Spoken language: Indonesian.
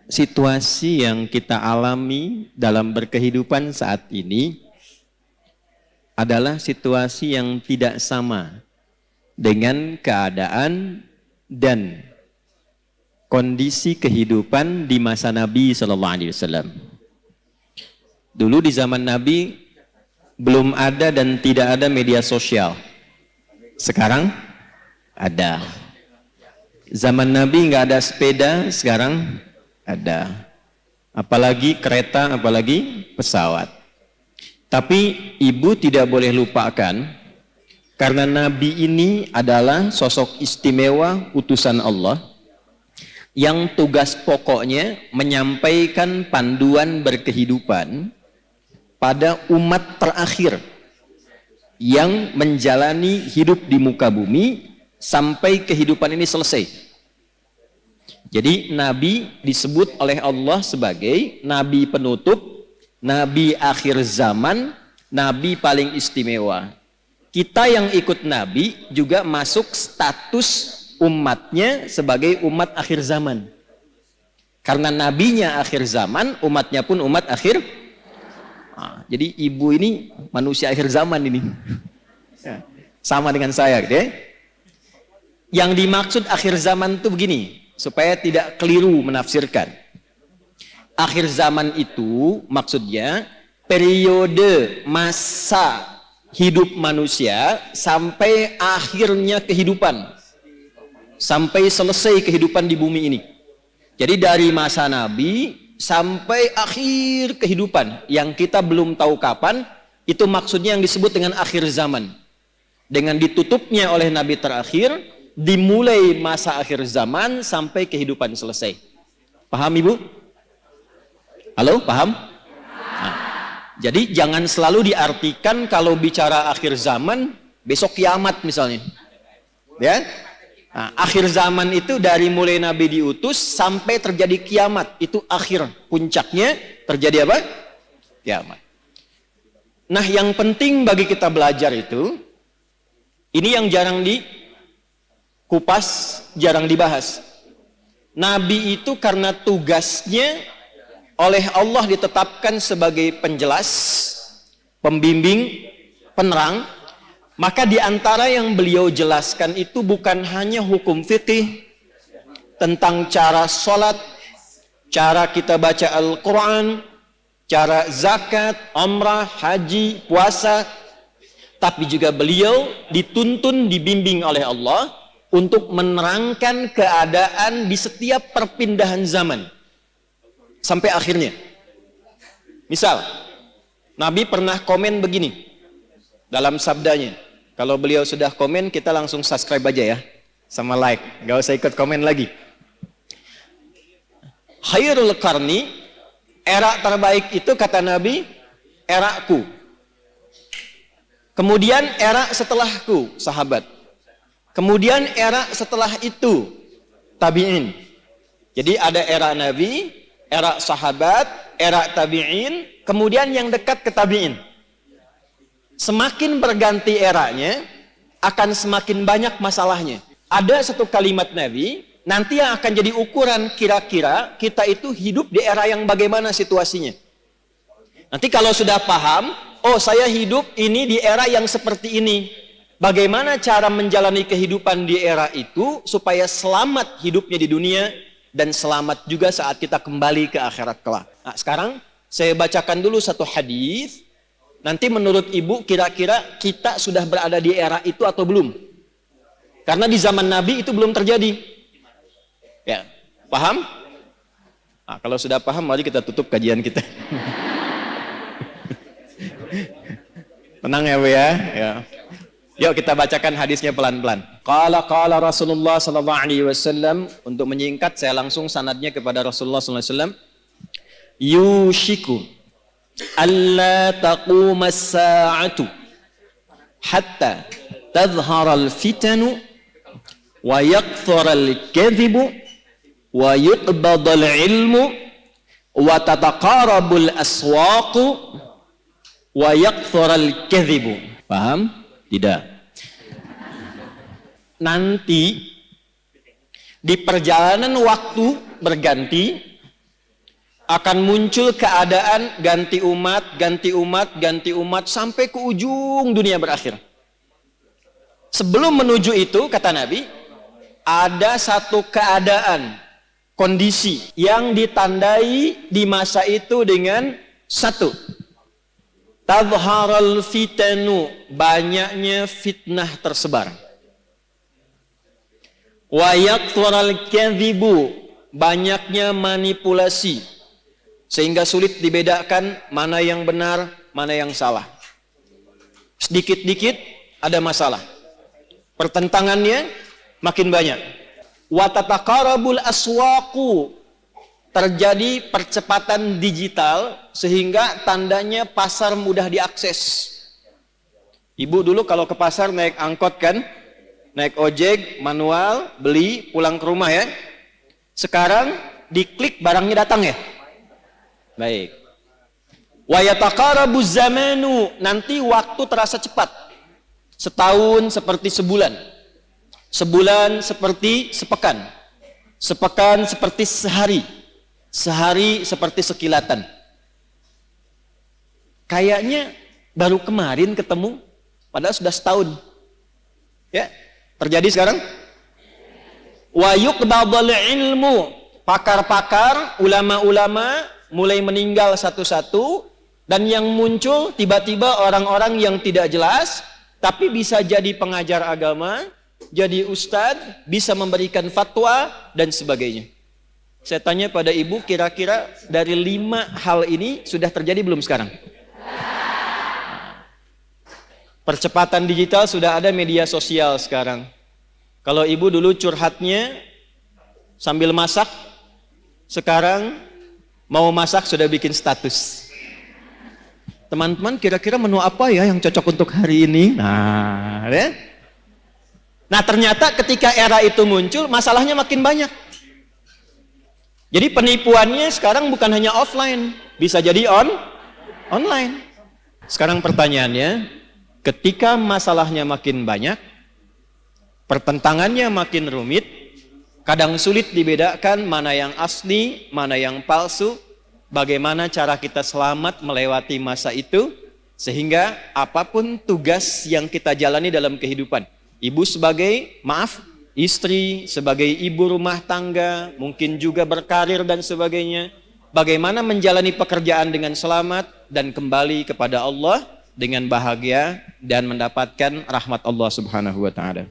situasi yang kita alami dalam berkehidupan saat ini adalah situasi yang tidak sama dengan keadaan dan kondisi kehidupan di masa Nabi Shallallahu Alaihi Wasallam. Dulu di zaman Nabi belum ada dan tidak ada media sosial. Sekarang ada. Zaman Nabi nggak ada sepeda, sekarang ada. Apalagi kereta, apalagi pesawat. Tapi ibu tidak boleh lupakan, karena Nabi ini adalah sosok istimewa utusan Allah yang tugas pokoknya menyampaikan panduan berkehidupan pada umat terakhir yang menjalani hidup di muka bumi sampai kehidupan ini selesai. Jadi Nabi disebut oleh Allah sebagai Nabi penutup, Nabi akhir zaman, Nabi paling istimewa. Kita yang ikut Nabi juga masuk status umatnya sebagai umat akhir zaman. Karena nabinya akhir zaman, umatnya pun umat akhir. Jadi ibu ini manusia akhir zaman ini. Sama dengan saya gitu ya. Yang dimaksud akhir zaman itu begini, supaya tidak keliru menafsirkan. Akhir zaman itu maksudnya periode masa hidup manusia sampai akhirnya kehidupan. Sampai selesai kehidupan di bumi ini. Jadi dari masa Nabi sampai akhir kehidupan yang kita belum tahu kapan, itu maksudnya yang disebut dengan akhir zaman. Dengan ditutupnya oleh Nabi terakhir, dimulai masa akhir zaman sampai kehidupan selesai. Paham Ibu? Halo, paham? Nah, jadi jangan selalu diartikan kalau bicara akhir zaman, besok kiamat misalnya. Ya? Nah, akhir zaman itu dari mulai Nabi diutus sampai terjadi kiamat. Itu akhir, puncaknya terjadi apa? Kiamat. Nah, yang penting bagi kita belajar itu, ini yang jarang dikupas, jarang dibahas. Nabi itu karena tugasnya oleh Allah ditetapkan sebagai penjelas, pembimbing, penerang, maka di antara yang beliau jelaskan itu bukan hanya hukum fikih tentang cara sholat, cara kita baca Al-Quran, cara zakat, umrah, haji, puasa, tapi juga beliau dituntun, dibimbing oleh Allah untuk menerangkan keadaan di setiap perpindahan zaman sampai akhirnya. Misal, Nabi pernah komen begini dalam sabdanya. Kalau beliau sudah komen, kita langsung subscribe aja ya, sama like, gak usah ikut komen lagi. Khairul qarni, era terbaik itu kata Nabi, eraku. Kemudian era setelahku, sahabat. Kemudian era setelah itu, tabi'in. Jadi ada era Nabi, era sahabat, era tabi'in, kemudian yang dekat ke tabi'in. Semakin berganti eranya, akan semakin banyak masalahnya. Ada satu kalimat Nabi, nanti yang akan jadi ukuran kira-kira kita itu hidup di era yang bagaimana situasinya. Nanti kalau sudah paham, oh saya hidup ini di era yang seperti ini. Bagaimana cara menjalani kehidupan di era itu, supaya selamat hidupnya di dunia, dan selamat juga saat kita kembali ke akhirat kelak. Nah, sekarang saya bacakan dulu satu hadis. Nanti menurut Ibu kira-kira kita sudah berada di era itu atau belum? Karena di zaman Nabi itu belum terjadi. Ya, paham? Nah, kalau sudah paham, mari kita tutup kajian kita. Tenang ya Bu ya. Yuk kita bacakan hadisnya pelan-pelan. Qala Rasulullah sallallahu alaihi wasallam. Untuk menyingkat saya langsung sanadnya kepada Rasulullah sallallahu alaihi wasallam. Yushiku alla taquma as-sa'atu hatta tadhhara al-fitanu wa yakthura al-kadhibu wa yuqbada al-ilmu wa tataqarabu al-aswaqu wa yakthura al-kadhibu. Paham? Tidak. Nanti di perjalanan waktu berganti, Akan muncul keadaan ganti umat, ganti umat, ganti umat sampai ke ujung dunia berakhir. Sebelum menuju itu, kata Nabi, ada satu keadaan, kondisi yang ditandai di masa itu dengan satu. Tadharal fitanu, banyaknya fitnah tersebar. Wa yakthurul kadhibu, banyaknya manipulasi. Sehingga sulit dibedakan mana yang benar, mana yang salah. Sedikit-dikit ada masalah. Pertentangannya makin banyak. Wa tataqarabul aswaqu, terjadi percepatan digital sehingga tandanya pasar mudah diakses. Ibu dulu kalau ke pasar naik angkot kan, naik ojek, manual, beli, pulang ke rumah ya. Sekarang diklik barangnya datang ya. Baik. Wa yataqarabu zamanu, nanti waktu terasa cepat. Setahun seperti sebulan. Sebulan seperti sepekan. Sepekan seperti sehari. Sehari seperti sekilatan. Kayaknya baru kemarin ketemu, padahal sudah setahun. Ya, terjadi sekarang. Wa yuqbadul ilmu, pakar-pakar, ulama-ulama mulai meninggal satu-satu, dan yang muncul tiba-tiba orang-orang yang tidak jelas, tapi bisa jadi pengajar agama, jadi ustadz, bisa memberikan fatwa, dan sebagainya. Saya tanya pada ibu, kira-kira dari 5 hal ini sudah terjadi belum sekarang? Percepatan digital, sudah ada media sosial sekarang. Kalau ibu dulu curhatnya sambil masak, sekarang mau masak sudah bikin status. Teman-teman, kira-kira menu apa ya yang cocok untuk hari ini? Nah, ya. Nah, ternyata ketika era itu muncul, masalahnya makin banyak. Jadi penipuannya sekarang bukan hanya offline, bisa jadi online. Sekarang pertanyaannya, ketika masalahnya makin banyak, pertentangannya makin rumit, kadang sulit dibedakan mana yang asli, mana yang palsu. Bagaimana cara kita selamat melewati masa itu, sehingga apapun tugas yang kita jalani dalam kehidupan, ibu sebagai istri, sebagai ibu rumah tangga, mungkin juga berkarir dan sebagainya, bagaimana menjalani pekerjaan dengan selamat dan kembali kepada Allah dengan bahagia dan mendapatkan rahmat Allah Subhanahu wa ta'ala.